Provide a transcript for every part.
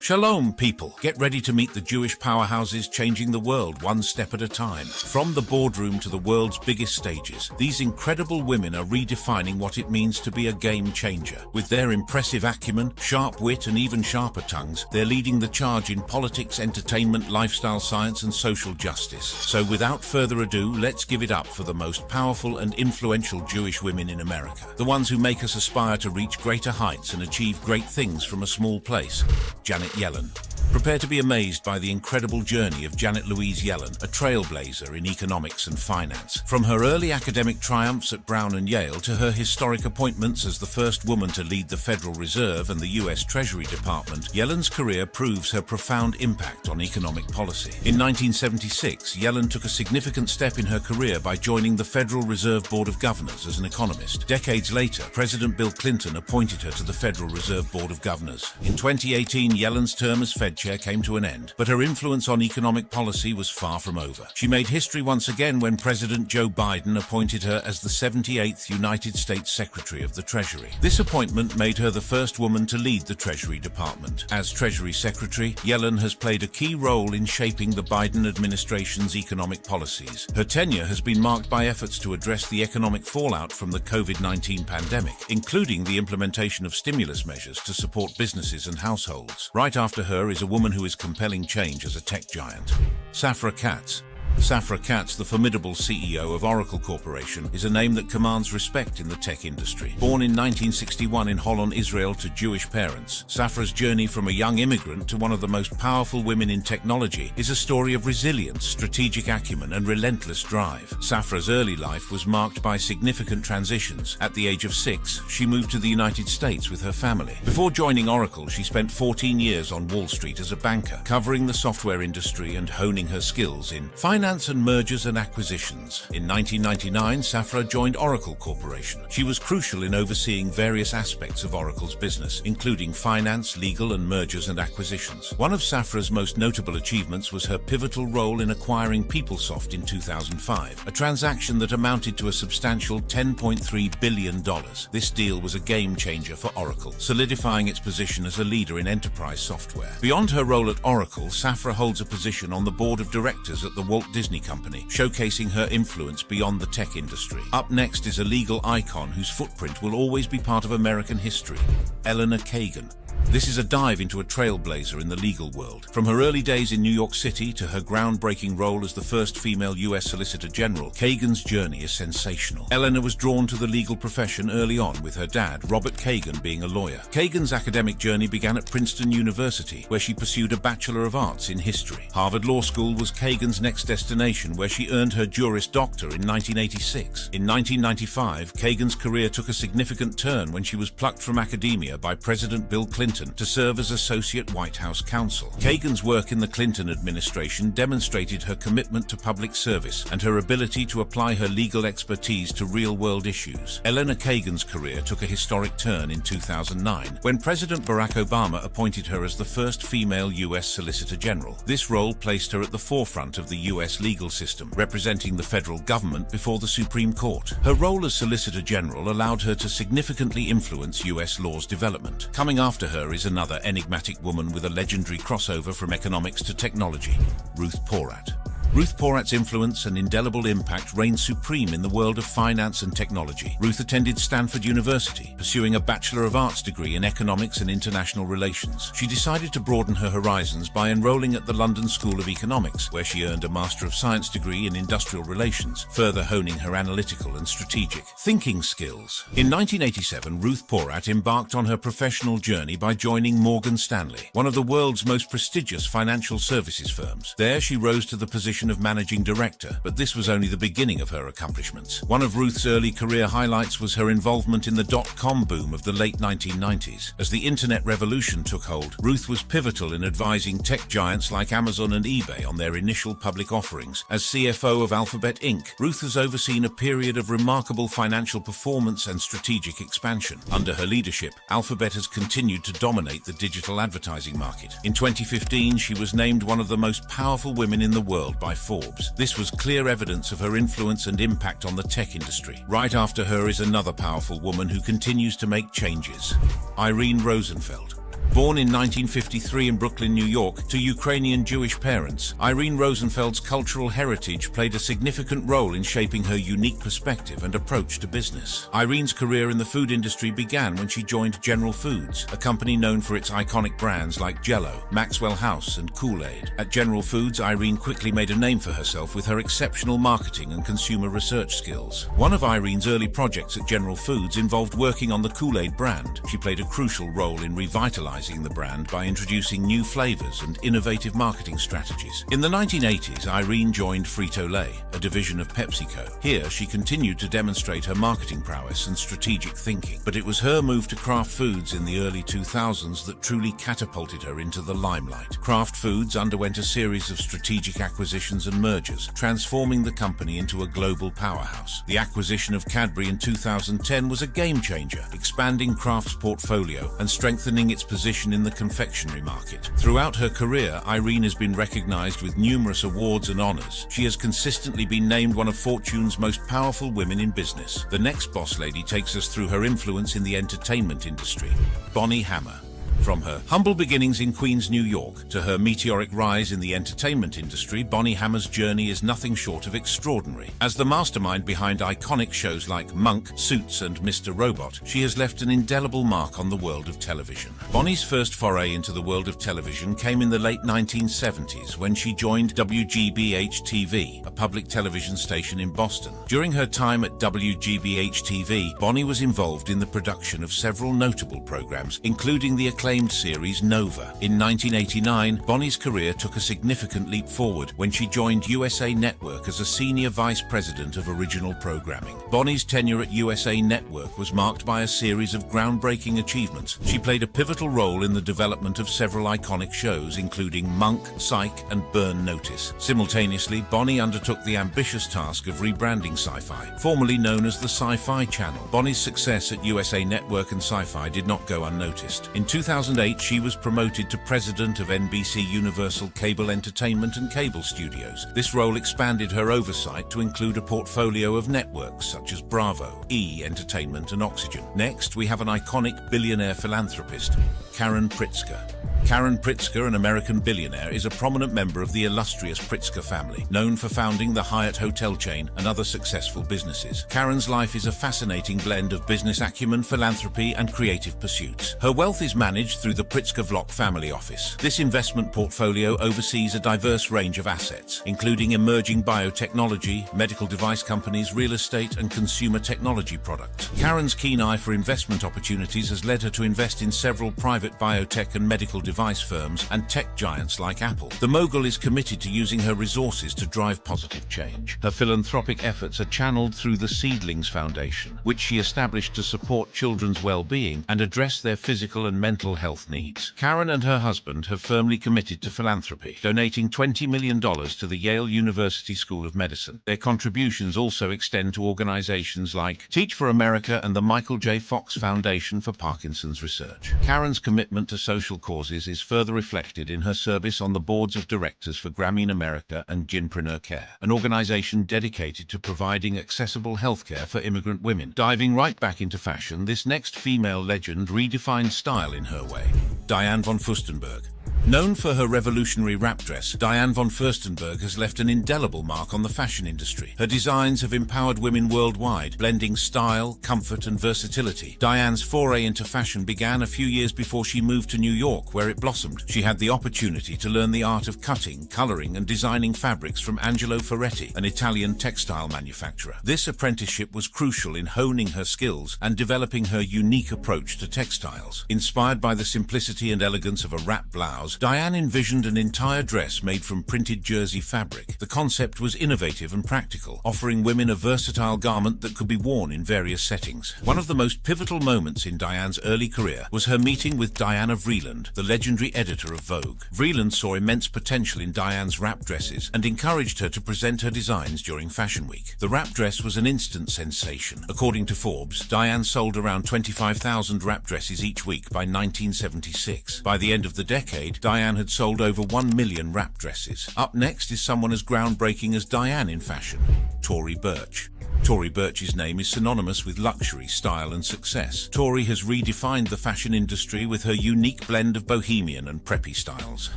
Shalom, people. Get ready to meet the Jewish powerhouses changing the world one step at a time. From the boardroom to the world's biggest stages, these incredible women are redefining what it means to be a game changer. With their impressive acumen, sharp wit, and even sharper tongues, they're leading the charge in politics, entertainment, lifestyle science, and social justice. So without further ado, let's give it up for the most powerful and influential Jewish women in America. The ones who make us aspire to reach greater heights and achieve great things from a small place. Janet Yellen. Prepare to be amazed by the incredible journey of Janet Louise Yellen, a trailblazer in economics and finance. From her early academic triumphs at Brown and Yale to her historic appointments as the first woman to lead the Federal Reserve and the U.S. Treasury Department, Yellen's career proves her profound impact on economic policy. In 1976, Yellen took a significant step in her career by joining the Federal Reserve Board of Governors as an economist. Decades later, President Bill Clinton appointed her to the Federal Reserve Board of Governors. In 2018, Yellen's term as Fed chair came to an end, but her influence on economic policy was far from over. She made history once again when President Joe Biden appointed her as the 78th United States Secretary of the Treasury. This appointment made her the first woman to lead the Treasury Department. As Treasury Secretary, Yellen has played a key role in shaping the Biden administration's economic policies. Her tenure has been marked by efforts to address the economic fallout from the COVID-19 pandemic, including the implementation of stimulus measures to support businesses and households. Right after her is a woman who is compelling change as a tech giant. Safra Catz. Safra Catz, the formidable CEO of Oracle Corporation, is a name that commands respect in the tech industry. Born in 1961 in Holon, Israel to Jewish parents, Safra's journey from a young immigrant to one of the most powerful women in technology is a story of resilience, strategic acumen, and relentless drive. Safra's early life was marked by significant transitions. At the age of 6, she moved to the United States with her family. Before joining Oracle, she spent 14 years on Wall Street as a banker, covering the software industry and honing her skills in finance and mergers and acquisitions. In 1999, Safra joined Oracle Corporation. She was crucial in overseeing various aspects of Oracle's business, including finance, legal, and mergers and acquisitions. One of Safra's most notable achievements was her pivotal role in acquiring PeopleSoft in 2005, a transaction that amounted to a substantial $10.3 billion. This deal was a game changer for Oracle, solidifying its position as a leader in enterprise software. Beyond her role at Oracle, Safra holds a position on the board of directors at the Walt Disney Company, showcasing her influence beyond the tech industry. Up next is a legal icon whose footprint will always be part of American history, Elena Kagan. This is a dive into a trailblazer in the legal world. From her early days in New York City to her groundbreaking role as the first female U.S. Solicitor General, Kagan's journey is sensational. Elena was drawn to the legal profession early on, with her dad, Robert Kagan, being a lawyer. Kagan's academic journey began at Princeton University, where she pursued a Bachelor of Arts in History. Harvard Law School was Kagan's next destination, where she earned her Juris Doctor in 1986. In 1995, Kagan's career took a significant turn when she was plucked from academia by President Bill Clinton to serve as Associate White House Counsel. Kagan's work in the Clinton administration demonstrated her commitment to public service and her ability to apply her legal expertise to real-world issues. Elena Kagan's career took a historic turn in 2009, when President Barack Obama appointed her as the first female U.S. Solicitor General. This role placed her at the forefront of the U.S. legal system, representing the federal government before the Supreme Court. Her role as Solicitor General allowed her to significantly influence U.S. law's development. Coming after her is another enigmatic woman with a legendary crossover from economics to technology, Ruth Porat. Ruth Porat's influence and indelible impact reigned supreme in the world of finance and technology. Ruth attended Stanford University, pursuing a Bachelor of Arts degree in economics and international relations. She decided to broaden her horizons by enrolling at the London School of Economics, where she earned a Master of Science degree in industrial relations, further honing her analytical and strategic thinking skills. In 1987, Ruth Porat embarked on her professional journey by joining Morgan Stanley, one of the world's most prestigious financial services firms. There, she rose to the position of managing director, but this was only the beginning of her accomplishments. One of Ruth's early career highlights was her involvement in the dot-com boom of the late 1990s. As the internet revolution took hold, Ruth was pivotal in advising tech giants like Amazon and eBay on their initial public offerings. As CFO of Alphabet Inc., Ruth has overseen a period of remarkable financial performance and strategic expansion. Under her leadership, Alphabet has continued to dominate the digital advertising market. In 2015, she was named one of the most powerful women in the world by Forbes. This was clear evidence of her influence and impact on the tech industry. Right after her is another powerful woman who continues to make changes, Irene Rosenfeld. Born in 1953 in Brooklyn, New York, to Ukrainian Jewish parents, Irene Rosenfeld's cultural heritage played a significant role in shaping her unique perspective and approach to business. Irene's career in the food industry began when she joined General Foods, a company known for its iconic brands like Jell-O, Maxwell House, and Kool-Aid. At General Foods, Irene quickly made a name for herself with her exceptional marketing and consumer research skills. One of Irene's early projects at General Foods involved working on the Kool-Aid brand. She played a crucial role in revitalizing the brand by introducing new flavors and innovative marketing strategies. In the 1980s, Irene joined Frito-Lay, a division of PepsiCo. Here, she continued to demonstrate her marketing prowess and strategic thinking. But it was her move to Kraft Foods in the early 2000s that truly catapulted her into the limelight. Kraft Foods underwent a series of strategic acquisitions and mergers, transforming the company into a global powerhouse. The acquisition of Cadbury in 2010 was a game changer, expanding Kraft's portfolio and strengthening its position in the confectionery market. Throughout her career, Irene has been recognized with numerous awards and honors. She has consistently been named one of Fortune's most powerful women in business. The next boss lady takes us through her influence in the entertainment industry. Bonnie Hammer. From her humble beginnings in Queens, New York, to her meteoric rise in the entertainment industry, Bonnie Hammer's journey is nothing short of extraordinary. As the mastermind behind iconic shows like Monk, Suits, and Mr. Robot, she has left an indelible mark on the world of television. Bonnie's first foray into the world of television came in the late 1970s when she joined WGBH-TV, a public television station in Boston. During her time at WGBH-TV, Bonnie was involved in the production of several notable programs, including the acclaimed series Nova. In 1989, Bonnie's career took a significant leap forward when she joined USA Network as a senior vice president of original programming. Bonnie's tenure at USA Network was marked by a series of groundbreaking achievements. She played a pivotal role in the development of several iconic shows, including Monk, Psych, and Burn Notice. Simultaneously, Bonnie undertook the ambitious task of rebranding Sci-Fi, formerly known as the Sci-Fi Channel. Bonnie's success at USA Network and Sci-Fi did not go unnoticed. In 2008, she was promoted to president of NBC Universal Cable Entertainment and Cable Studios. This role expanded her oversight to include a portfolio of networks such as Bravo, E! Entertainment, and Oxygen. Next, we have an iconic billionaire philanthropist, Karen Pritzker. Karen Pritzker, an American billionaire, is a prominent member of the illustrious Pritzker family, known for founding the Hyatt hotel chain and other successful businesses. Karen's life is a fascinating blend of business acumen, philanthropy, and creative pursuits. Her wealth is managed through the Pritzker-Vlock family office. This investment portfolio oversees a diverse range of assets, including emerging biotechnology, medical device companies, real estate, and consumer technology products. Karen's keen eye for investment opportunities has led her to invest in several private biotech and medical device firms and tech giants like Apple. The mogul is committed to using her resources to drive positive change. Her philanthropic efforts are channeled through the Seedlings Foundation, which she established to support children's well-being and address their physical and mental health needs. Karen and her husband have firmly committed to philanthropy, donating $20 million to the Yale University School of Medicine. Their contributions also extend to organizations like Teach for America and the Michael J. Fox Foundation for Parkinson's Research. Karen's commitment to social causes is further reflected in her service on the boards of directors for Grameen America and Ginpreneur Care, an organization dedicated to providing accessible healthcare for immigrant women. Diving right back into fashion, this next female legend redefined style in her way. Diane von Furstenberg. Known for her revolutionary wrap dress, Diane von Furstenberg has left an indelible mark on the fashion industry. Her designs have empowered women worldwide, blending style, comfort, and versatility. Diane's foray into fashion began a few years before she moved to New York, where it blossomed. She had the opportunity to learn the art of cutting, coloring, and designing fabrics from Angelo Ferretti, an Italian textile manufacturer. This apprenticeship was crucial in honing her skills and developing her unique approach to textiles. Inspired by the simplicity and elegance of a wrap blouse, Diane envisioned an entire dress made from printed jersey fabric. The concept was innovative and practical, offering women a versatile garment that could be worn in various settings. One of the most pivotal moments in Diane's early career was her meeting with Diana Vreeland, the legendary editor of Vogue. Vreeland saw immense potential in Diane's wrap dresses and encouraged her to present her designs during Fashion Week. The wrap dress was an instant sensation. According to Forbes, Diane sold around 25,000 wrap dresses each week by 1976. By the end of the decade, Diane had sold over 1 million wrap dresses. Up next is someone as groundbreaking as Diane in fashion, Tory Burch. Tory Burch's name is synonymous with luxury, style, and success. Tory has redefined the fashion industry with her unique blend of bohemian and preppy styles.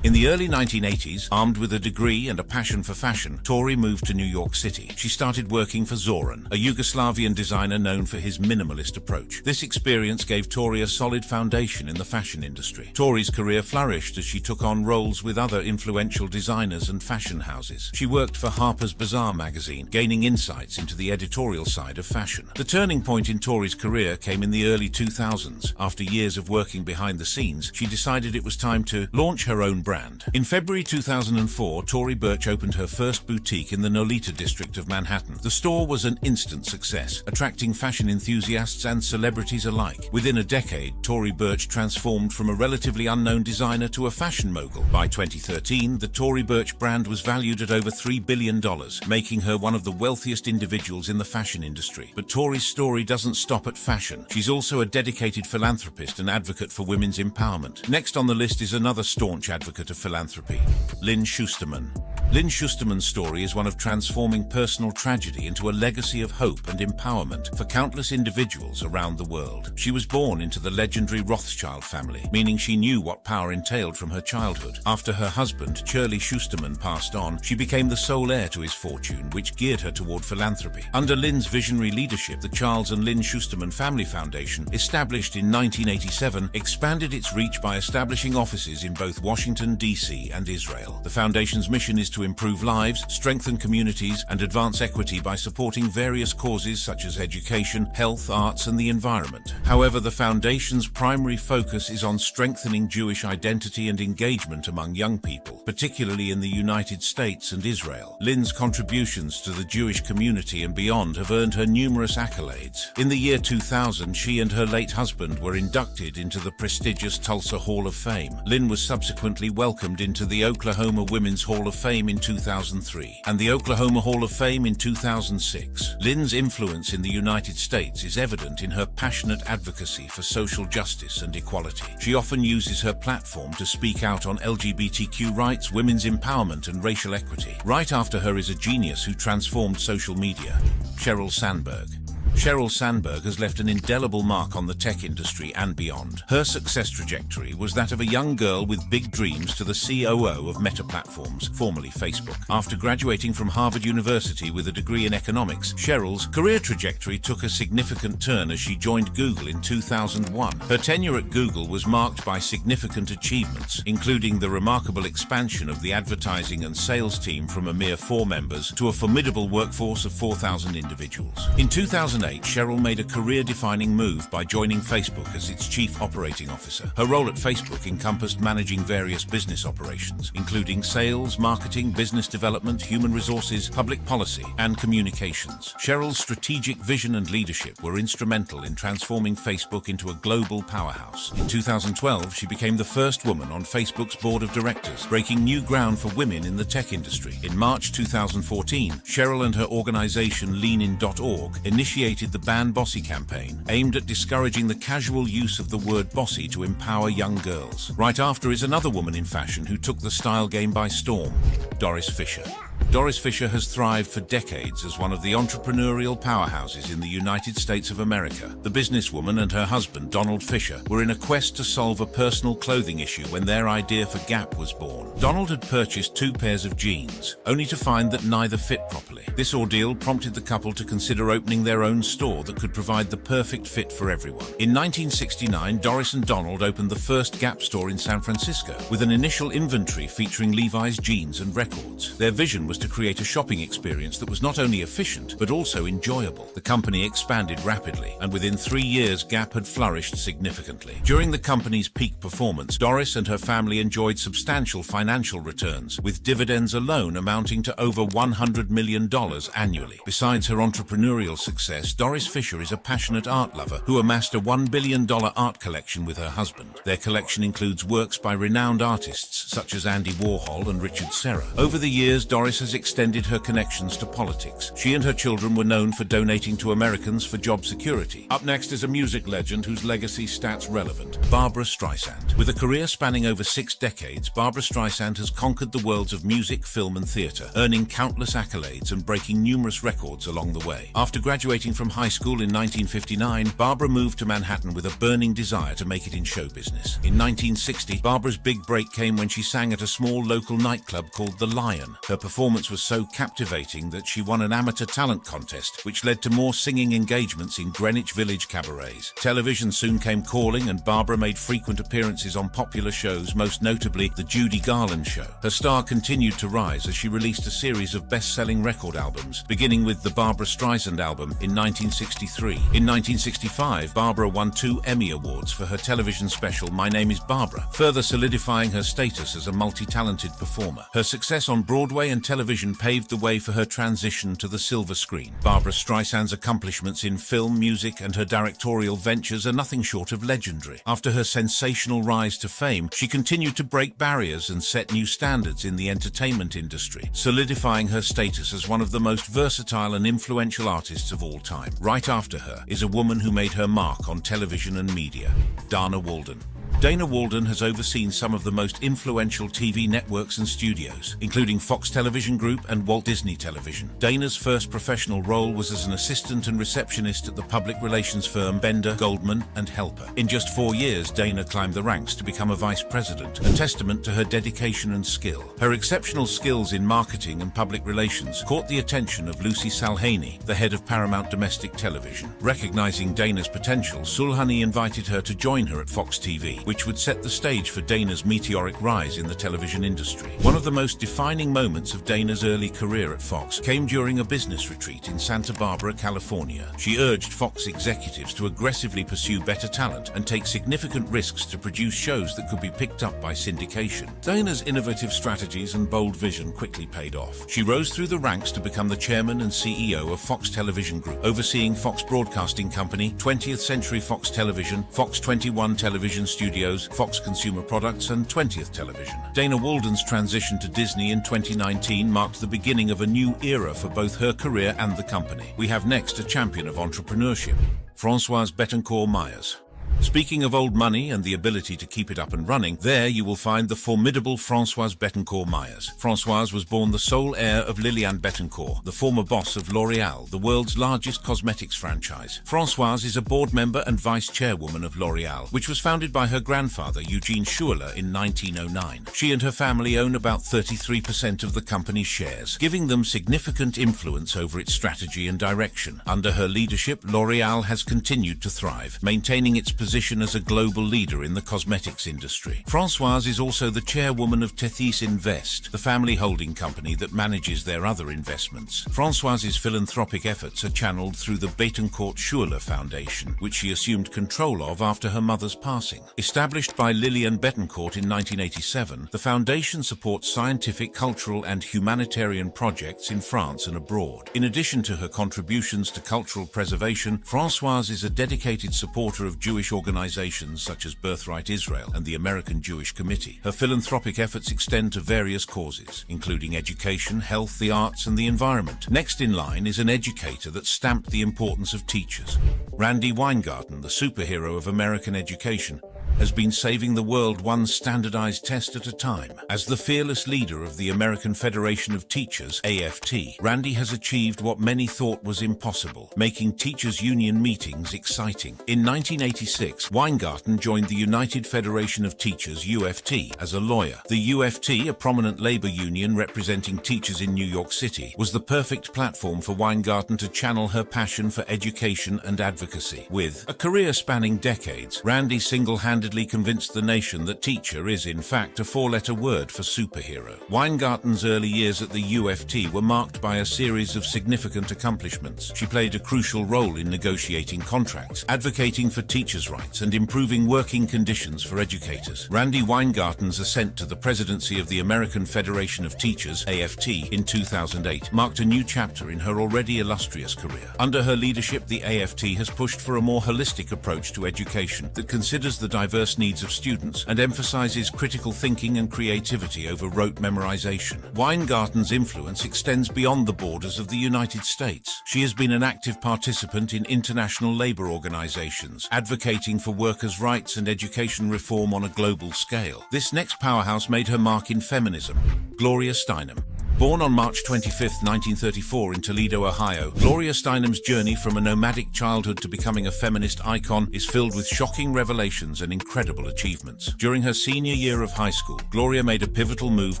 In the early 1980s, armed with a degree and a passion for fashion, Tory moved to New York City. She started working for Zoran, a Yugoslavian designer known for his minimalist approach. This experience gave Tory a solid foundation in the fashion industry. Tory's career flourished as she took on roles with other influential designers and fashion houses. She worked for Harper's Bazaar magazine, gaining insights into the editorial side of fashion. The turning point in Tory's career came in the early 2000s. After years of working behind the scenes, she decided it was time to launch her own brand. In February 2004, Tory Burch opened her first boutique in the Nolita district of Manhattan. The store was an instant success, attracting fashion enthusiasts and celebrities alike. Within a decade, Tory Burch transformed from a relatively unknown designer to a fashion mogul. By 2013, the Tory Burch brand was valued at over $3 billion, making her one of the wealthiest individuals in the fashion industry. But Tory's story doesn't stop at fashion. She's also a dedicated philanthropist and advocate for women's empowerment. Next on the list is another staunch advocate of philanthropy, Lynn Schusterman. Lynn Schusterman's story is one of transforming personal tragedy into a legacy of hope and empowerment for countless individuals around the world. She was born into the legendary Rothschild family, meaning she knew what power entailed from her childhood. After her husband, Shirley Schusterman, passed on, she became the sole heir to his fortune, which geared her toward philanthropy. Under Lynn's visionary leadership, the Charles and Lynn Schusterman Family Foundation, established in 1987, expanded its reach by establishing offices in both Washington, D.C. and Israel. The foundation's mission is to improve lives, strengthen communities, and advance equity by supporting various causes such as education, health, arts, and the environment. However, the foundation's primary focus is on strengthening Jewish identity and engagement among young people, particularly in the United States and Israel. Lynn's contributions to the Jewish community and beyond have earned her numerous accolades. In the year 2000, she and her late husband were inducted into the prestigious Tulsa Hall of Fame. Lynn was subsequently welcomed into the Oklahoma Women's Hall of Fame in 2003 and the Oklahoma Hall of Fame in 2006. Lynn's influence in the United States is evident in her passionate advocacy for social justice and equality. She often uses her platform to speak out on LGBTQ rights, women's empowerment, and racial equity. Right after her is a genius who transformed social media, Sheryl Sandberg. Sheryl Sandberg has left an indelible mark on the tech industry and beyond. Her success trajectory was that of a young girl with big dreams to the COO of Meta Platforms, formerly Facebook. After graduating from Harvard University with a degree in economics, Sheryl's career trajectory took a significant turn as she joined Google in 2001. Her tenure at Google was marked by significant achievements, including the remarkable expansion of the advertising and sales team from a mere 4 members to a formidable workforce of 4,000 individuals. In 2008, Sheryl made a career-defining move by joining Facebook as its chief operating officer. Her role at Facebook encompassed managing various business operations, including sales, marketing, business development, human resources, public policy, and communications. Sheryl's strategic vision and leadership were instrumental in transforming Facebook into a global powerhouse. In 2012, she became the first woman on Facebook's board of directors, breaking new ground for women in the tech industry. In March 2014, Sheryl and her organization Leanin.org initiated the Ban Bossy campaign, aimed at discouraging the casual use of the word bossy to empower young girls. Right after is another woman in fashion who took the style game by storm, Doris Fisher. Doris Fisher has thrived for decades as one of the entrepreneurial powerhouses in the United States of America. The businesswoman and her husband, Donald Fisher, were in a quest to solve a personal clothing issue when their idea for Gap was born. Donald had purchased 2 pairs of jeans, only to find that neither fit properly. This ordeal prompted the couple to consider opening their own store that could provide the perfect fit for everyone. In 1969, Doris and Donald opened the first Gap store in San Francisco, with an initial inventory featuring Levi's jeans and records. Their vision was to create a shopping experience that was not only efficient, but also enjoyable. The company expanded rapidly, and within 3 years, Gap had flourished significantly. During the company's peak performance, Doris and her family enjoyed substantial financial returns, with dividends alone amounting to over $100 million annually. Besides her entrepreneurial success, Doris Fisher is a passionate art lover who amassed a $1 billion art collection with her husband. Their collection includes works by renowned artists such as Andy Warhol and Richard Serra. Over the years, Doris has has extended her connections to politics. She and her children were known for donating to Americans for job security. Up next is a music legend whose legacy stats relevant, Barbra Streisand. With a career spanning over 6 decades, Barbra Streisand has conquered the worlds of music, film and theatre, earning countless accolades and breaking numerous records along the way. After graduating from high school in 1959, Barbra moved to Manhattan with a burning desire to make it in show business. In 1960, Barbra's big break came when she sang at a small local nightclub called The Lion. Her performance was so captivating that she won an amateur talent contest, which led to more singing engagements in Greenwich Village cabarets. Television soon came calling, and Barbra made frequent appearances on popular shows, most notably The Judy Garland Show. Her star continued to rise as she released a series of best-selling record albums, beginning with the Barbra Streisand album in 1963. In 1965, Barbra won 2 Emmy Awards for her television special My Name is Barbra, further solidifying her status as a multi-talented performer. Her success on Broadway and television paved the way for her transition to the silver screen. Barbra Streisand's accomplishments in film, music, and her directorial ventures are nothing short of legendary. After her sensational rise to fame, she continued to break barriers and set new standards in the entertainment industry, solidifying her status as one of the most versatile and influential artists of all time. Right after her is a woman who made her mark on television and media, Dana Walden. Dana Walden has overseen some of the most influential TV networks and studios, including Fox Television Group and Walt Disney Television. Dana's first professional role was as an assistant and receptionist at the public relations firm Bender, Goldman and Helper. In just 4 years, Dana climbed the ranks to become a vice president, a testament to her dedication and skill. Her exceptional skills in marketing and public relations caught the attention of Lucy Salhaney, the head of Paramount Domestic Television. Recognizing Dana's potential, Sulhani invited her to join her at Fox TV, which would set the stage for Dana's meteoric rise in the television industry. One of the most defining moments of Dana's early career at Fox came during a business retreat in Santa Barbara, California. She urged Fox executives to aggressively pursue better talent and take significant risks to produce shows that could be picked up by syndication. Dana's innovative strategies and bold vision quickly paid off. She rose through the ranks to become the chairman and CEO of Fox Television Group, overseeing Fox Broadcasting Company, 20th Century Fox Television, Fox 21 Television Studios, Fox Consumer Products, and 20th Television. Dana Walden's transition to Disney in 2019 marked the beginning of a new era for both her career and the company. We have next a champion of entrepreneurship, Françoise Bettencourt-Meyers. Speaking of old money and the ability to keep it up and running, there you will find the formidable Françoise Bettencourt-Meyers. Françoise was born the sole heir of Liliane Bettencourt, the former boss of L'Oréal, the world's largest cosmetics franchise. Françoise is a board member and vice chairwoman of L'Oréal, which was founded by her grandfather, Eugene Schuller, in 1909. She and her family own about 33% of the company's shares, giving them significant influence over its strategy and direction. Under her leadership, L'Oréal has continued to thrive, maintaining its position as a global leader in the cosmetics industry. Françoise is also the chairwoman of Tethys Invest, the family holding company that manages their other investments. Françoise's philanthropic efforts are channeled through the Bettencourt-Schuller Foundation, which she assumed control of after her mother's passing. Established by Liliane Bettencourt in 1987, the foundation supports scientific, cultural and humanitarian projects in France and abroad. In addition to her contributions to cultural preservation, Françoise is a dedicated supporter of Jewish organizations such as Birthright Israel and the American Jewish Committee. Her philanthropic efforts extend to various causes, including education, health, the arts, and the environment. Next in line is an educator that stamped the importance of teachers. Randy Weingarten, the superhero of American education, has been saving the world one standardized test at a time. As the fearless leader of the American Federation of Teachers, AFT, Randy has achieved what many thought was impossible, making teachers' union meetings exciting. In 1986, Weingarten joined the United Federation of Teachers, UFT, as a lawyer. The UFT, a prominent labor union representing teachers in New York City, was the perfect platform for Weingarten to channel her passion for education and advocacy. With a career spanning decades, Randy single-handedly convinced the nation that teacher is in fact a 4-letter word for superhero. Weingarten's early years at the UFT were marked by a series of significant accomplishments. She played a crucial role in negotiating contracts, advocating for teachers' rights, and improving working conditions for educators. Randy Weingarten's ascent to the presidency of the American Federation of Teachers, AFT, in 2008 marked a new chapter in her already illustrious career. Under her leadership, the AFT has pushed for a more holistic approach to education that considers the diversity diverse needs of students and emphasizes critical thinking and creativity over rote memorization. Weingarten's influence extends beyond the borders of the United States. She has been an active participant in international labor organizations, advocating for workers' rights and education reform on a global scale. This next powerhouse made her mark in feminism. Gloria Steinem. Born on March 25, 1934 in Toledo, Ohio, Gloria Steinem's journey from a nomadic childhood to becoming a feminist icon is filled with shocking revelations and incredible achievements. During her senior year of high school, Gloria made a pivotal move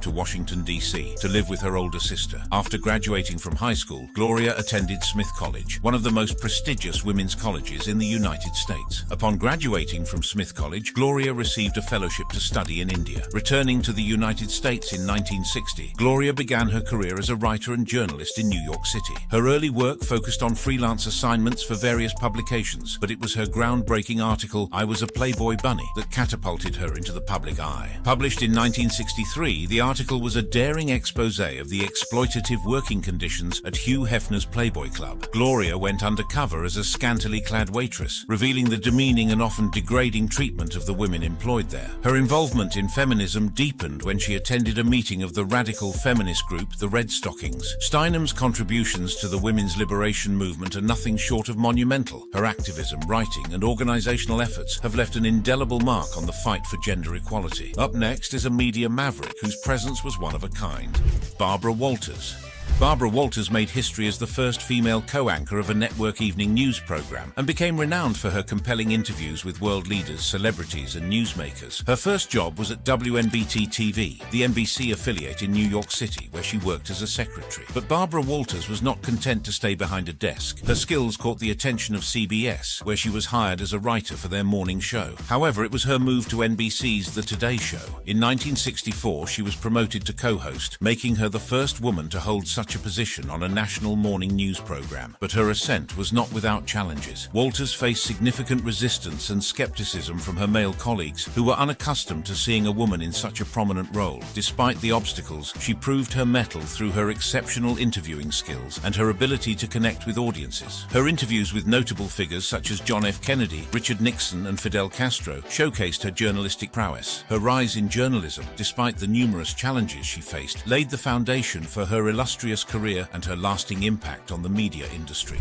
to Washington, D.C. to live with her older sister. After graduating from high school, Gloria attended Smith College, one of the most prestigious women's colleges in the United States. Upon graduating from Smith College, Gloria received a fellowship to study in India. Returning to the United States in 1960, Gloria began her career as a writer and journalist in New York City. Her early work focused on freelance assignments for various publications, but it was her groundbreaking article, "I Was a Playboy Bunny," that catapulted her into the public eye. Published in 1963, the article was a daring expose of the exploitative working conditions at Hugh Hefner's Playboy Club. Gloria went undercover as a scantily clad waitress, revealing the demeaning and often degrading treatment of the women employed there. Her involvement in feminism deepened when she attended a meeting of the radical feminist group, the Red Stockings. Steinem's contributions to the women's liberation movement are nothing short of monumental. Her activism, writing, and organizational efforts have left an indelible mark on the fight for gender equality. Up next is a media maverick whose presence was one of a kind. Barbara Walters. Barbara Walters made history as the first female co-anchor of a network evening news program and became renowned for her compelling interviews with world leaders, celebrities, and newsmakers. Her first job was at WNBT-TV, the NBC affiliate in New York City, where she worked as a secretary. But Barbara Walters was not content to stay behind a desk. Her skills caught the attention of CBS, where she was hired as a writer for their morning show. However, it was her move to NBC's The Today Show. In 1964, she was promoted to co-host, making her the first woman to hold such a position on a national morning news program. But her ascent was not without challenges. Walters faced significant resistance and skepticism from her male colleagues, who were unaccustomed to seeing a woman in such a prominent role. Despite the obstacles, she proved her mettle through her exceptional interviewing skills and her ability to connect with audiences. Her interviews with notable figures such as John F. Kennedy, Richard Nixon, and Fidel Castro showcased her journalistic prowess. Her rise in journalism, despite the numerous challenges she faced, laid the foundation for her illustrious career and her lasting impact on the media industry.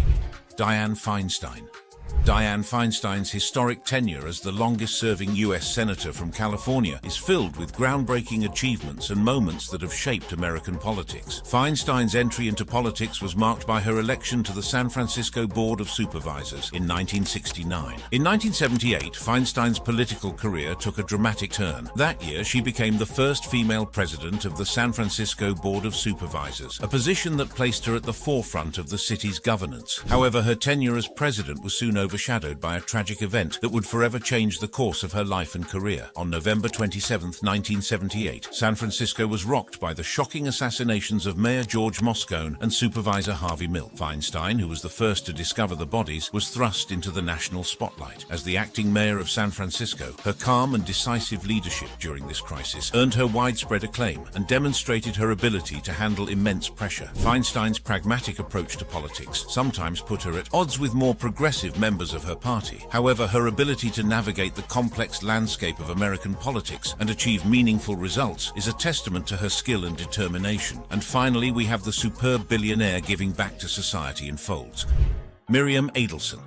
Dianne Feinstein. Dianne Feinstein's historic tenure as the longest-serving U.S. Senator from California is filled with groundbreaking achievements and moments that have shaped American politics. Feinstein's entry into politics was marked by her election to the San Francisco Board of Supervisors in 1969. In 1978, Feinstein's political career took a dramatic turn. That year, she became the first female president of the San Francisco Board of Supervisors, a position that placed her at the forefront of the city's governance. However, her tenure as president was soon overshadowed by a tragic event that would forever change the course of her life and career. On November 27, 1978, San Francisco was rocked by the shocking assassinations of Mayor George Moscone and Supervisor Harvey Milk. Feinstein, who was the first to discover the bodies, was thrust into the national spotlight. As the acting mayor of San Francisco, her calm and decisive leadership during this crisis earned her widespread acclaim and demonstrated her ability to handle immense pressure. Feinstein's pragmatic approach to politics sometimes put her at odds with more progressive members of her party. However, her ability to navigate the complex landscape of American politics and achieve meaningful results is a testament to her skill and determination. And finally, we have the superb billionaire giving back to society in folds. Miriam Adelson.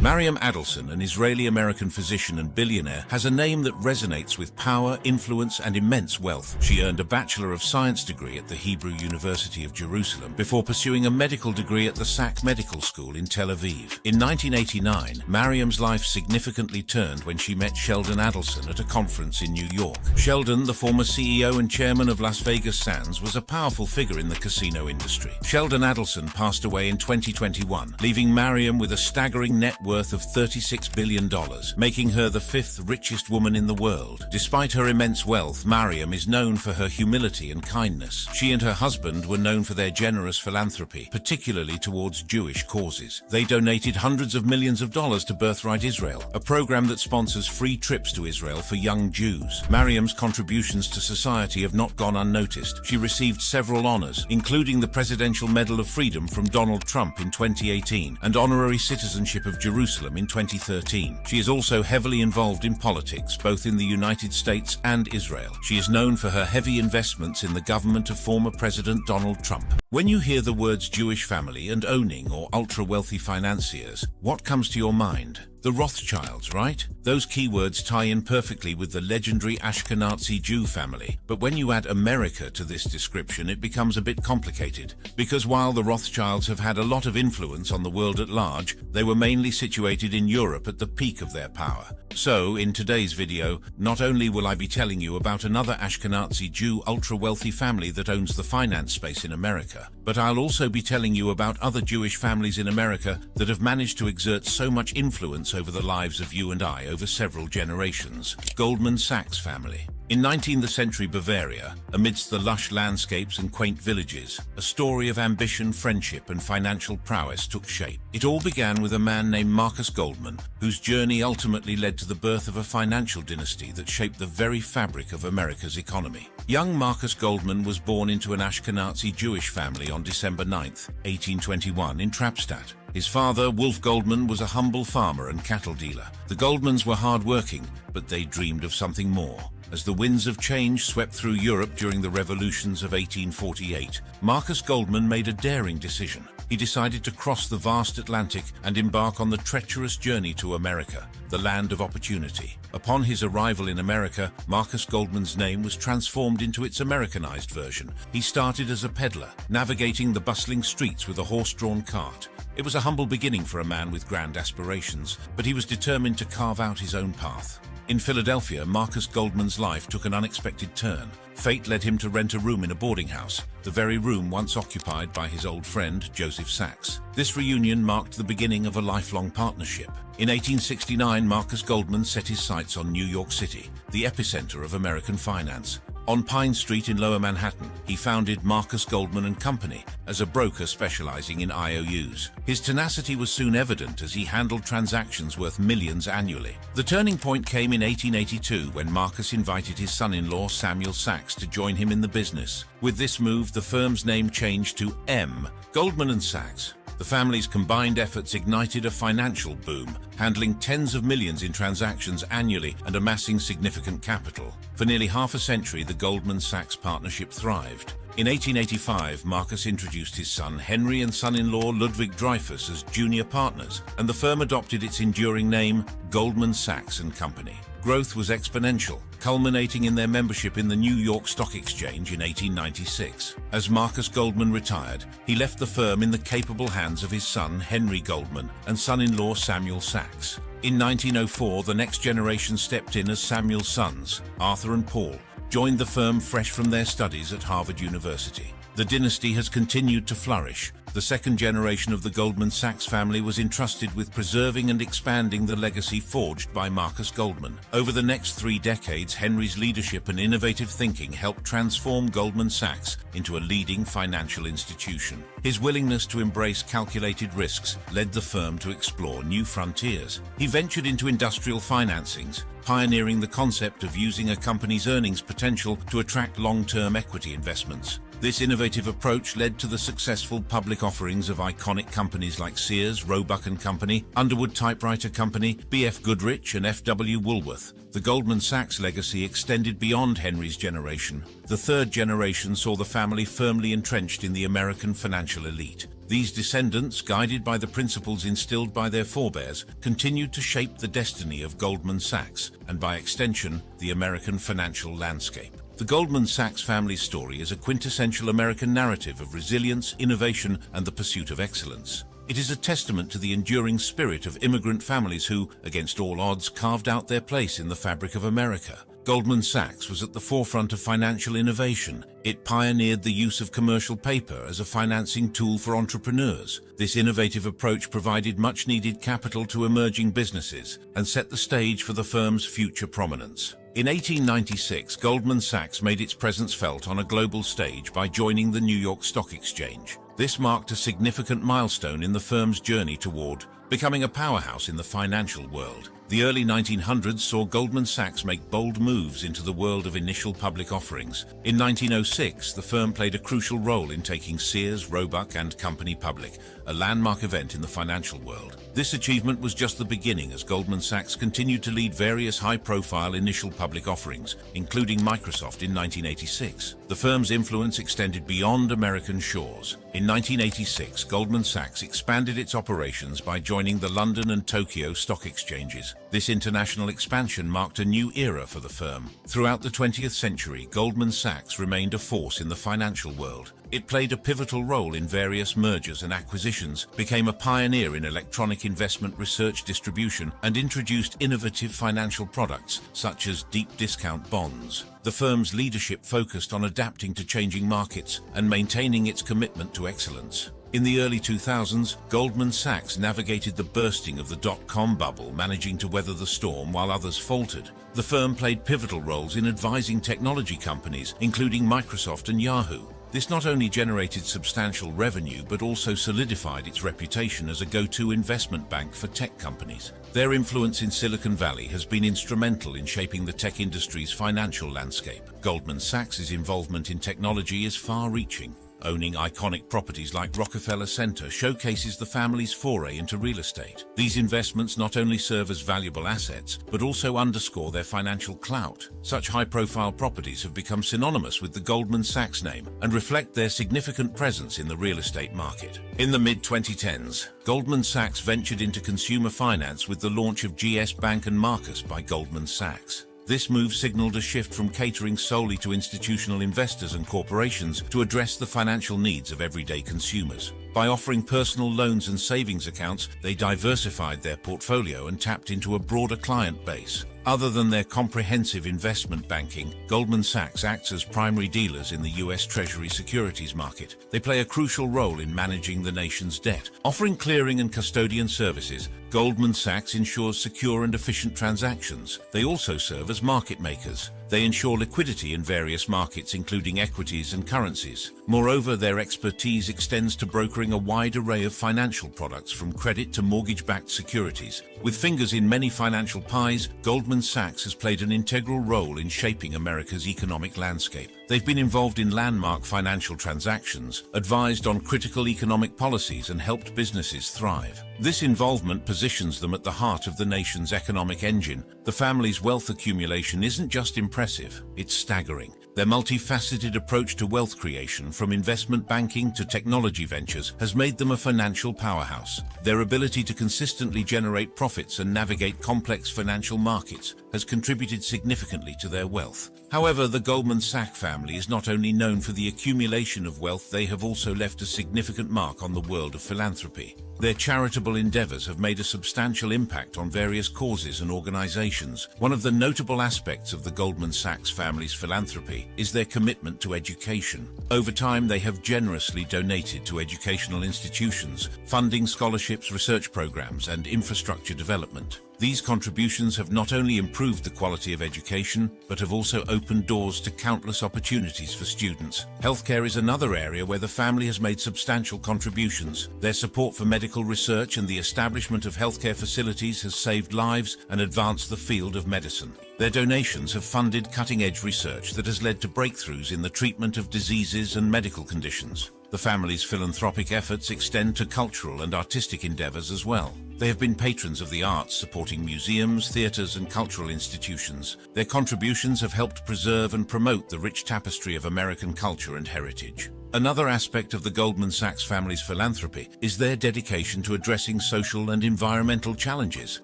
Miriam Adelson, an Israeli-American physician and billionaire, has a name that resonates with power, influence, and immense wealth. She earned a Bachelor of Science degree at the Hebrew University of Jerusalem before pursuing a medical degree at the Sac Medical School in Tel Aviv. In 1989, Miriam's life significantly turned when she met Sheldon Adelson at a conference in New York. Sheldon, the former CEO and chairman of Las Vegas Sands, was a powerful figure in the casino industry. Sheldon Adelson passed away in 2021, leaving Miriam with a staggering net worth of $36 billion, making her the fifth richest woman in the world. Despite her immense wealth, Miriam is known for her humility and kindness. She and her husband were known for their generous philanthropy, particularly towards Jewish causes. They donated hundreds of millions of dollars to Birthright Israel, a program that sponsors free trips to Israel for young Jews. Miriam's contributions to society have not gone unnoticed. She received several honors, including the Presidential Medal of Freedom from Donald Trump in 2018 and honorary citizenship of Jerusalem Jerusalem in 2013. She is also heavily involved in politics, both in the United States and Israel. She is known for her heavy investments in the government of former President Donald Trump. When you hear the words Jewish family and owning or ultra-wealthy financiers, what comes to your mind? The Rothschilds, right? Those keywords tie in perfectly with the legendary Ashkenazi Jew family. But when you add America to this description, it becomes a bit complicated. Because while the Rothschilds have had a lot of influence on the world at large, they were mainly situated in Europe at the peak of their power. So, in today's video, not only will I be telling you about another Ashkenazi Jew ultra-wealthy family that owns the finance space in America, but I'll also be telling you about other Jewish families in America that have managed to exert so much influence over the lives of you and I over several generations. Goldman Sachs family. In 19th century Bavaria, amidst the lush landscapes and quaint villages, a story of ambition, friendship, and financial prowess took shape. It all began with a man named Marcus Goldman, whose journey ultimately led to the birth of a financial dynasty that shaped the very fabric of America's economy. Young Marcus Goldman was born into an Ashkenazi Jewish family on December 9, 1821, in Trappstadt. His father, Wolf Goldman, was a humble farmer and cattle dealer. The Goldmans were hard-working, but they dreamed of something more. As the winds of change swept through Europe during the revolutions of 1848, Marcus Goldman made a daring decision. He decided to cross the vast Atlantic and embark on the treacherous journey to America, the land of opportunity. Upon his arrival in America, Marcus Goldman's name was transformed into its Americanized version. He started as a peddler, navigating the bustling streets with a horse-drawn cart. It was a humble beginning for a man with grand aspirations, but he was determined to carve out his own path. In Philadelphia, Marcus Goldman's life took an unexpected turn. Fate led him to rent a room in a boarding house, the very room once occupied by his old friend, Joseph Sachs. This reunion marked the beginning of a lifelong partnership. In 1869, Marcus Goldman set his sights on New York City, the epicenter of American finance. On Pine Street in Lower Manhattan, he founded Marcus Goldman & Company as a broker specializing in IOUs. His tenacity was soon evident as he handled transactions worth millions annually. The turning point came in 1882 when Marcus invited his son-in-law Samuel Sachs to join him in the business. With this move, the firm's name changed to M. Goldman & Sachs. The family's combined efforts ignited a financial boom, handling tens of millions in transactions annually and amassing significant capital. For nearly half a century, the Goldman Sachs partnership thrived. In 1885, Marcus introduced his son Henry and son-in-law Ludwig Dreyfus as junior partners, and the firm adopted its enduring name, Goldman Sachs & Company. Growth was exponential, culminating in their membership in the New York Stock Exchange in 1896. As Marcus Goldman retired, he left the firm in the capable hands of his son Henry Goldman and son-in-law Samuel Sachs. In 1904, the next generation stepped in as Samuel's sons, Arthur and Paul, joined the firm fresh from their studies at Harvard University. The dynasty has continued to flourish. The second generation of the Goldman Sachs family was entrusted with preserving and expanding the legacy forged by Marcus Goldman. Over the next 3 decades, Henry's leadership and innovative thinking helped transform Goldman Sachs into a leading financial institution. His willingness to embrace calculated risks led the firm to explore new frontiers. He ventured into industrial financings, pioneering the concept of using a company's earnings potential to attract long-term equity investments. This innovative approach led to the successful public offerings of iconic companies like Sears, Roebuck & Company, Underwood Typewriter Company, B.F. Goodrich, and F.W. Woolworth. The Goldman Sachs legacy extended beyond Henry's generation. The third generation saw the family firmly entrenched in the American financial elite. These descendants, guided by the principles instilled by their forebears, continued to shape the destiny of Goldman Sachs, and by extension, the American financial landscape. The Goldman Sachs family story is a quintessential American narrative of resilience, innovation, and the pursuit of excellence. It is a testament to the enduring spirit of immigrant families who, against all odds, carved out their place in the fabric of America. Goldman Sachs was at the forefront of financial innovation. It pioneered the use of commercial paper as a financing tool for entrepreneurs. This innovative approach provided much-needed capital to emerging businesses and set the stage for the firm's future prominence. In 1896, Goldman Sachs made its presence felt on a global stage by joining the New York Stock Exchange. This marked a significant milestone in the firm's journey toward becoming a powerhouse in the financial world. The early 1900s saw Goldman Sachs make bold moves into the world of initial public offerings. In 1906, the firm played a crucial role in taking Sears, Roebuck and Company public, a landmark event in the financial world. This achievement was just the beginning as Goldman Sachs continued to lead various high-profile initial public offerings, including Microsoft in 1986. The firm's influence extended beyond American shores. In 1986, Goldman Sachs expanded its operations by joining the London and Tokyo stock exchanges. This international expansion marked a new era for the firm. Throughout the 20th century, Goldman Sachs remained a force in the financial world. It played a pivotal role in various mergers and acquisitions, became a pioneer in electronic investment research distribution, and introduced innovative financial products such as deep discount bonds. The firm's leadership focused on adapting to changing markets and maintaining its commitment to excellence. In the early 2000s, Goldman Sachs navigated the bursting of the dot-com bubble, managing to weather the storm while others faltered. The firm played pivotal roles in advising technology companies, including Microsoft and Yahoo. This not only generated substantial revenue, but also solidified its reputation as a go-to investment bank for tech companies. Their influence in Silicon Valley has been instrumental in shaping the tech industry's financial landscape. Goldman Sachs's involvement in technology is far-reaching. Owning iconic properties like Rockefeller Center showcases the family's foray into real estate. These investments not only serve as valuable assets, but also underscore their financial clout. Such high-profile properties have become synonymous with the Goldman Sachs name and reflect their significant presence in the real estate market. In the mid-2010s, Goldman Sachs ventured into consumer finance with the launch of GS Bank and Marcus by Goldman Sachs. This move signaled a shift from catering solely to institutional investors and corporations to address the financial needs of everyday consumers. By offering personal loans and savings accounts, they diversified their portfolio and tapped into a broader client base. Other than their comprehensive investment banking, Goldman Sachs acts as primary dealers in the U.S. Treasury securities market. They play a crucial role in managing the nation's debt. Offering clearing and custodian services, Goldman Sachs ensures secure and efficient transactions. They also serve as market makers. They ensure liquidity in various markets, including equities and currencies. Moreover, their expertise extends to brokering a wide array of financial products, from credit to mortgage-backed securities. With fingers in many financial pies, Goldman Sachs has played an integral role in shaping America's economic landscape. They've been involved in landmark financial transactions, advised on critical economic policies, and helped businesses thrive. This involvement positions them at the heart of the nation's economic engine. The family's wealth accumulation isn't just impressive, it's staggering. Their multifaceted approach to wealth creation, from investment banking to technology ventures, has made them a financial powerhouse. Their ability to consistently generate profits and navigate complex financial markets has contributed significantly to their wealth. However, the Goldman Sachs family is not only known for the accumulation of wealth, they have also left a significant mark on the world of philanthropy. Their charitable endeavors have made a substantial impact on various causes and organizations. One of the notable aspects of the Goldman Sachs family's philanthropy is their commitment to education. Over time, they have generously donated to educational institutions, funding scholarships, research programs, and infrastructure development. These contributions have not only improved the quality of education, but have also opened doors to countless opportunities for students. Healthcare is another area where the family has made substantial contributions. Their support for medical research and the establishment of healthcare facilities has saved lives and advanced the field of medicine. Their donations have funded cutting-edge research that has led to breakthroughs in the treatment of diseases and medical conditions. The family's philanthropic efforts extend to cultural and artistic endeavors as well. They have been patrons of the arts, supporting museums, theaters, and cultural institutions. Their contributions have helped preserve and promote the rich tapestry of American culture and heritage. Another aspect of the Goldman Sachs family's philanthropy is their dedication to addressing social and environmental challenges.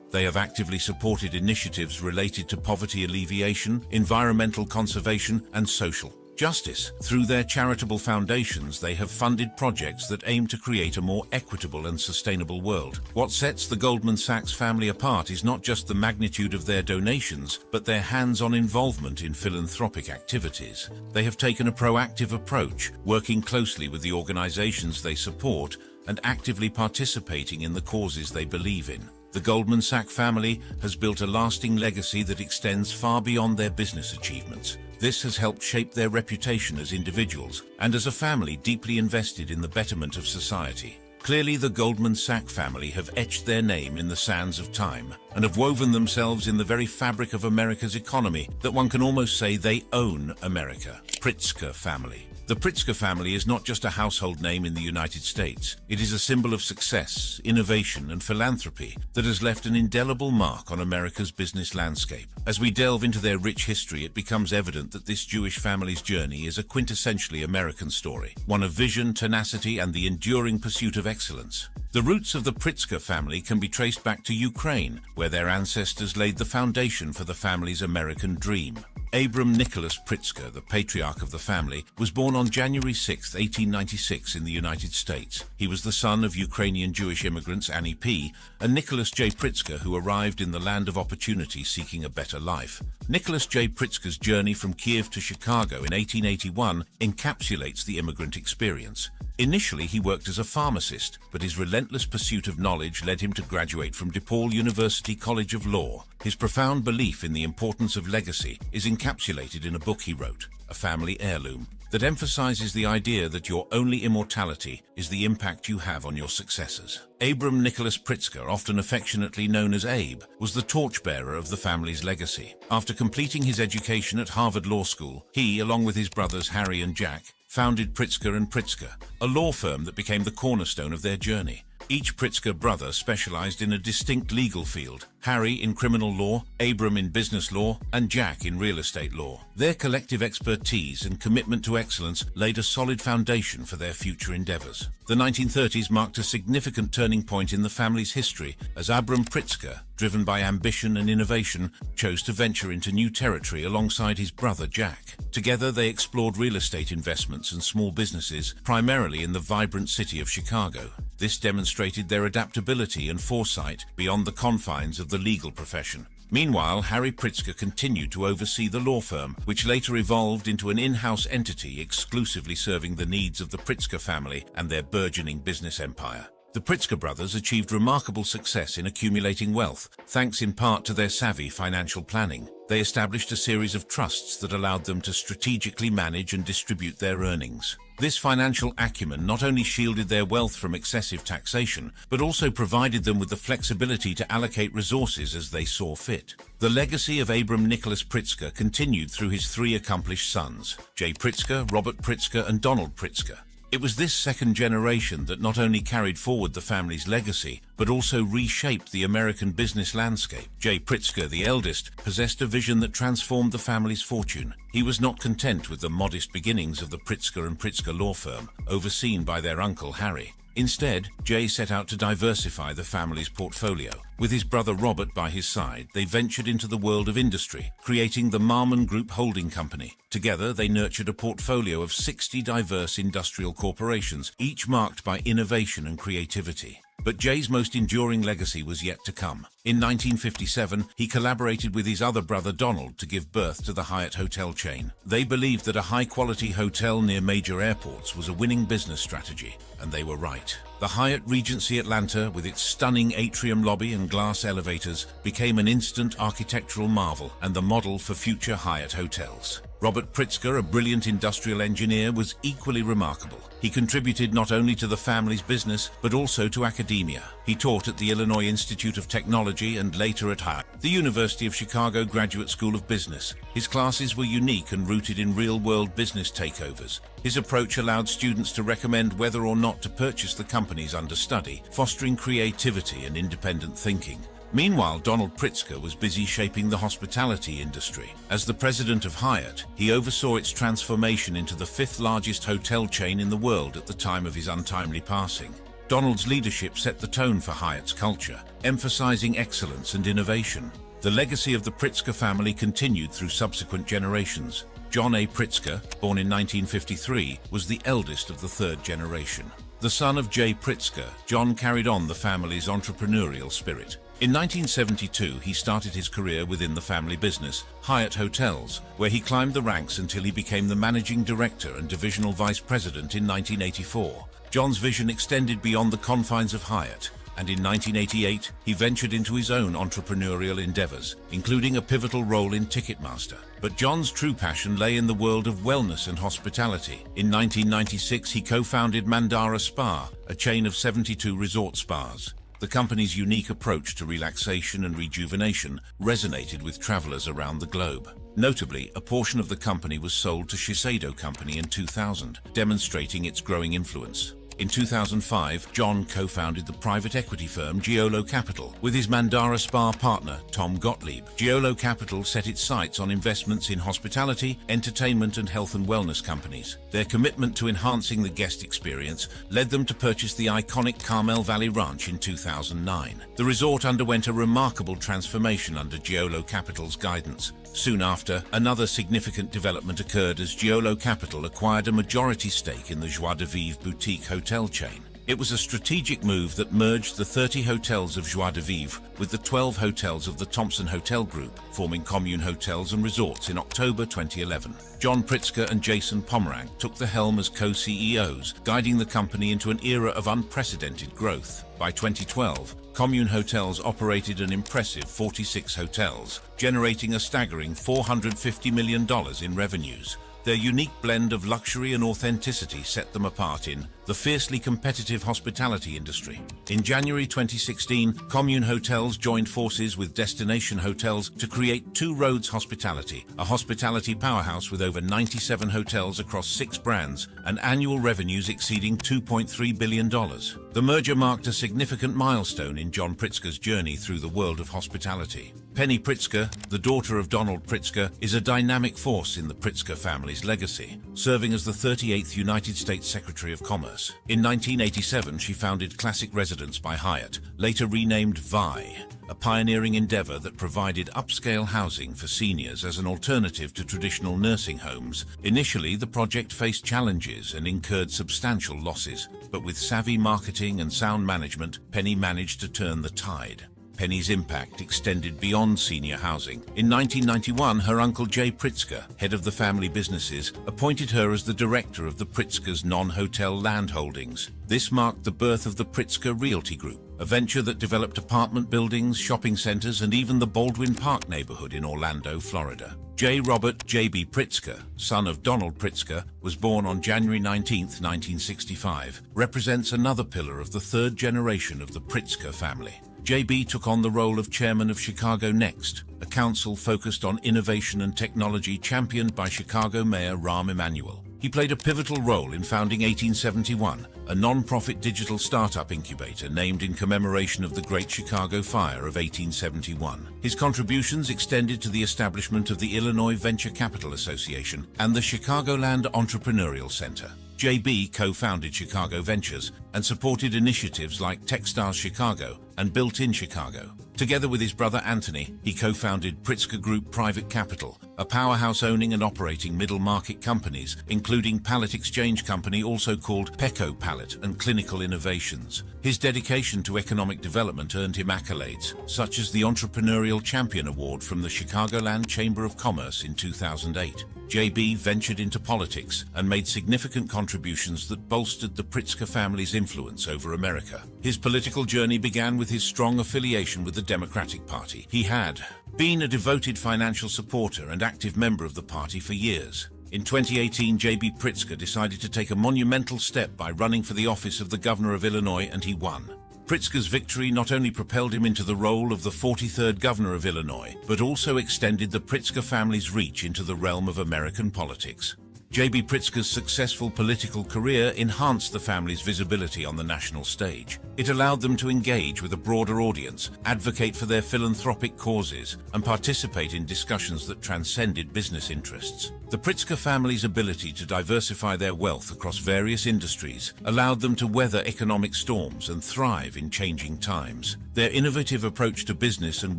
They have actively supported initiatives related to poverty alleviation, environmental conservation, and social justice. Through their charitable foundations, they have funded projects that aim to create a more equitable and sustainable world. What sets the Goldman Sachs family apart is not just the magnitude of their donations, but their hands-on involvement in philanthropic activities. They have taken a proactive approach, working closely with the organizations they support and actively participating in the causes they believe in. The Goldman Sachs family has built a lasting legacy that extends far beyond their business achievements. This has helped shape their reputation as individuals and as a family deeply invested in the betterment of society. Clearly, the Goldman Sachs family have etched their name in the sands of time and have woven themselves in the very fabric of America's economy that one can almost say they own America. Pritzker family. The Pritzker family is not just a household name in the United States. It is a symbol of success, innovation, and philanthropy that has left an indelible mark on America's business landscape. As we delve into their rich history, it becomes evident that this Jewish family's journey is a quintessentially American story, one of vision, tenacity, and the enduring pursuit of excellence. The roots of the Pritzker family can be traced back to Ukraine, where their ancestors laid the foundation for the family's American dream. Abram Nicholas Pritzker, the patriarch of the family, was born on January 6, 1896 in the United States. He was the son of Ukrainian Jewish immigrants Annie P. and Nicholas J. Pritzker, who arrived in the land of opportunity seeking a better life. Nicholas J. Pritzker's journey from Kiev to Chicago in 1881 encapsulates the immigrant experience. Initially, he worked as a pharmacist, but his relentless pursuit of knowledge led him to graduate from DePaul University College of Law. His profound belief in the importance of legacy is encapsulated in a book he wrote, A Family Heirloom, that emphasizes the idea that your only immortality is the impact you have on your successors. Abram Nicholas Pritzker, often affectionately known as Abe, was the torchbearer of the family's legacy. After completing his education at Harvard Law School, he, along with his brothers Harry and Jack, founded Pritzker & Pritzker, a law firm that became the cornerstone of their journey. Each Pritzker brother specialized in a distinct legal field, Harry in criminal law, Abram in business law, and Jack in real estate law. Their collective expertise and commitment to excellence laid a solid foundation for their future endeavors. The 1930s marked a significant turning point in the family's history as Abram Pritzker, driven by ambition and innovation, chose to venture into new territory alongside his brother Jack. Together, they explored real estate investments and small businesses, primarily in the vibrant city of Chicago. This demonstrated their adaptability and foresight beyond the confines of the legal profession. Meanwhile, Harry Pritzker continued to oversee the law firm, which later evolved into an in-house entity exclusively serving the needs of the Pritzker family and their burgeoning business empire. The Pritzker brothers achieved remarkable success in accumulating wealth, thanks in part to their savvy financial planning. They established a series of trusts that allowed them to strategically manage and distribute their earnings. This financial acumen not only shielded their wealth from excessive taxation, but also provided them with the flexibility to allocate resources as they saw fit. The legacy of Abram Nicholas Pritzker continued through his three accomplished sons, Jay Pritzker, Robert Pritzker, and Donald Pritzker. It was this second generation that not only carried forward the family's legacy, but also reshaped the American business landscape. Jay Pritzker, the eldest, possessed a vision that transformed the family's fortune. He was not content with the modest beginnings of the Pritzker & Pritzker law firm, overseen by their uncle Harry. Instead, Jay set out to diversify the family's portfolio. With his brother Robert by his side, they ventured into the world of industry, creating the Marmon Group Holding Company. Together, they nurtured a portfolio of 60 diverse industrial corporations, each marked by innovation and creativity. But Jay's most enduring legacy was yet to come. In 1957, he collaborated with his other brother Donald to give birth to the Hyatt hotel chain. They believed that a high-quality hotel near major airports was a winning business strategy, and they were right. The Hyatt Regency Atlanta, with its stunning atrium lobby and glass elevators, became an instant architectural marvel and the model for future Hyatt hotels. Robert Pritzker, a brilliant industrial engineer, was equally remarkable. He contributed not only to the family's business, but also to academia. He taught at the Illinois Institute of Technology and later at Hyatt, the University of Chicago Graduate School of Business. His classes were unique and rooted in real-world business takeovers. His approach allowed students to recommend whether or not to purchase the company's understudy, fostering creativity and independent thinking. Meanwhile, Donald Pritzker was busy shaping the hospitality industry. As the president of Hyatt, he oversaw its transformation into the fifth largest hotel chain in the world at the time of his untimely passing. Donald's leadership set the tone for Hyatt's culture, emphasizing excellence and innovation. The legacy of the Pritzker family continued through subsequent generations. John A. Pritzker, born in 1953, was the eldest of the third generation. The son of Jay Pritzker, John carried on the family's entrepreneurial spirit. In 1972, he started his career within the family business, Hyatt Hotels, where he climbed the ranks until he became the managing director and divisional vice president in 1984. John's vision extended beyond the confines of Hyatt. and in 1988 he ventured into his own entrepreneurial endeavors, including a pivotal role in Ticketmaster. But John's true passion lay in the world of wellness and hospitality. In 1996 he co-founded Mandara Spa, a chain of 72 resort spas. The company's unique approach to relaxation and rejuvenation resonated with travelers around the globe. Notably, a portion of the company was sold to Shiseido Company in 2000, demonstrating its growing influence. In 2005, John co-founded the private equity firm Giolo Capital with his Mandara Spa partner, Tom Gottlieb. Giolo Capital set its sights on investments in hospitality, entertainment, and health and wellness companies. Their commitment to enhancing the guest experience led them to purchase the iconic Carmel Valley Ranch in 2009. The resort underwent a remarkable transformation under Giolo Capital's guidance. Soon after, another significant development occurred as Giolo Capital acquired a majority stake in the Joie de Vivre boutique hotel chain. It was a strategic move that merged the 30 hotels of Joie de Vivre with the 12 hotels of the Thompson Hotel Group, forming Commune Hotels and Resorts in October 2011. John Pritzker and Jason Pomeranc took the helm as co-CEOs, guiding the company into an era of unprecedented growth. By 2012, Commune Hotels operated an impressive 46 hotels, generating a staggering $450 million in revenues. Their unique blend of luxury and authenticity set them apart in the fiercely competitive hospitality industry. In January 2016, Commune Hotels joined forces with Destination Hotels to create Two Roads Hospitality, a hospitality powerhouse with over 97 hotels across 6 brands and annual revenues exceeding $2.3 billion. The merger marked a significant milestone in John Pritzker's journey through the world of hospitality. Penny Pritzker, the daughter of Donald Pritzker, is a dynamic force in the Pritzker family's legacy, serving as the 38th United States Secretary of Commerce. In 1987, she founded Classic Residence by Hyatt, later renamed VI, a pioneering endeavor that provided upscale housing for seniors as an alternative to traditional nursing homes. Initially, the project faced challenges and incurred substantial losses, but with savvy marketing and sound management, Penny managed to turn the tide. Penny's impact extended beyond senior housing. In 1991, her uncle Jay Pritzker, head of the family businesses, appointed her as the director of the Pritzker's non-hotel land holdings. This marked the birth of the Pritzker Realty Group, a venture that developed apartment buildings, shopping centers, and even the Baldwin Park neighborhood in Orlando, Florida. J. Robert J.B. Pritzker, son of Donald Pritzker, was born on January 19, 1965, represents another pillar of the third generation of the Pritzker family. J.B. took on the role of chairman of Chicago Next, a council focused on innovation and technology championed by Chicago Mayor Rahm Emanuel. He played a pivotal role in founding 1871, a non-profit digital startup incubator named in commemoration of the Great Chicago Fire of 1871. His contributions extended to the establishment of the Illinois Venture Capital Association and the Chicagoland Entrepreneurial Center. J.B. co-founded Chicago Ventures and supported initiatives like Techstars Chicago and Built-in Chicago. Together with his brother Anthony, he co-founded Pritzker Group Private Capital, a powerhouse owning and operating middle-market companies, including Pallet Exchange Company, also called Pecco Pallet, and Clinical Innovations. His dedication to economic development earned him accolades, such as the Entrepreneurial Champion Award from the Chicagoland Chamber of Commerce in 2008. J.B. ventured into politics and made significant contributions that bolstered the Pritzker family's influence over America. His political journey began with his strong affiliation with the Democratic Party. He had been a devoted financial supporter and active member of the party for years. In 2018, J.B. Pritzker decided to take a monumental step by running for the office of the governor of Illinois, and he won. Pritzker's victory not only propelled him into the role of the 43rd governor of Illinois, but also extended the Pritzker family's reach into the realm of American politics. J.B. Pritzker's successful political career enhanced the family's visibility on the national stage. It allowed them to engage with a broader audience, advocate for their philanthropic causes, and participate in discussions that transcended business interests. The Pritzker family's ability to diversify their wealth across various industries allowed them to weather economic storms and thrive in changing times. Their innovative approach to business and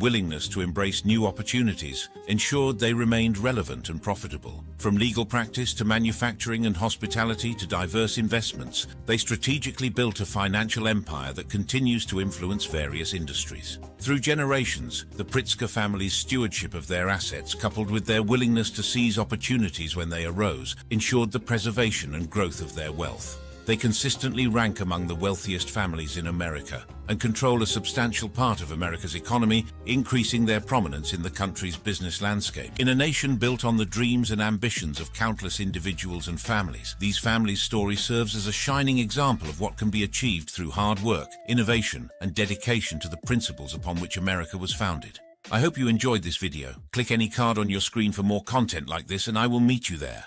willingness to embrace new opportunities ensured they remained relevant and profitable. From legal practice to manufacturing and hospitality to diverse investments, they strategically built a financial empire that continues to influence various industries. Through generations, the Pritzker family's stewardship of their assets, coupled with their willingness to seize opportunities when they arose, ensured the preservation and growth of their wealth. They consistently rank among the wealthiest families in America and control a substantial part of America's economy, increasing their prominence in the country's business landscape. In a nation built on the dreams and ambitions of countless individuals and families, these families' story serves as a shining example of what can be achieved through hard work, innovation, and dedication to the principles upon which America was founded. I hope you enjoyed this video. Click any card on your screen for more content like this, and I will meet you there.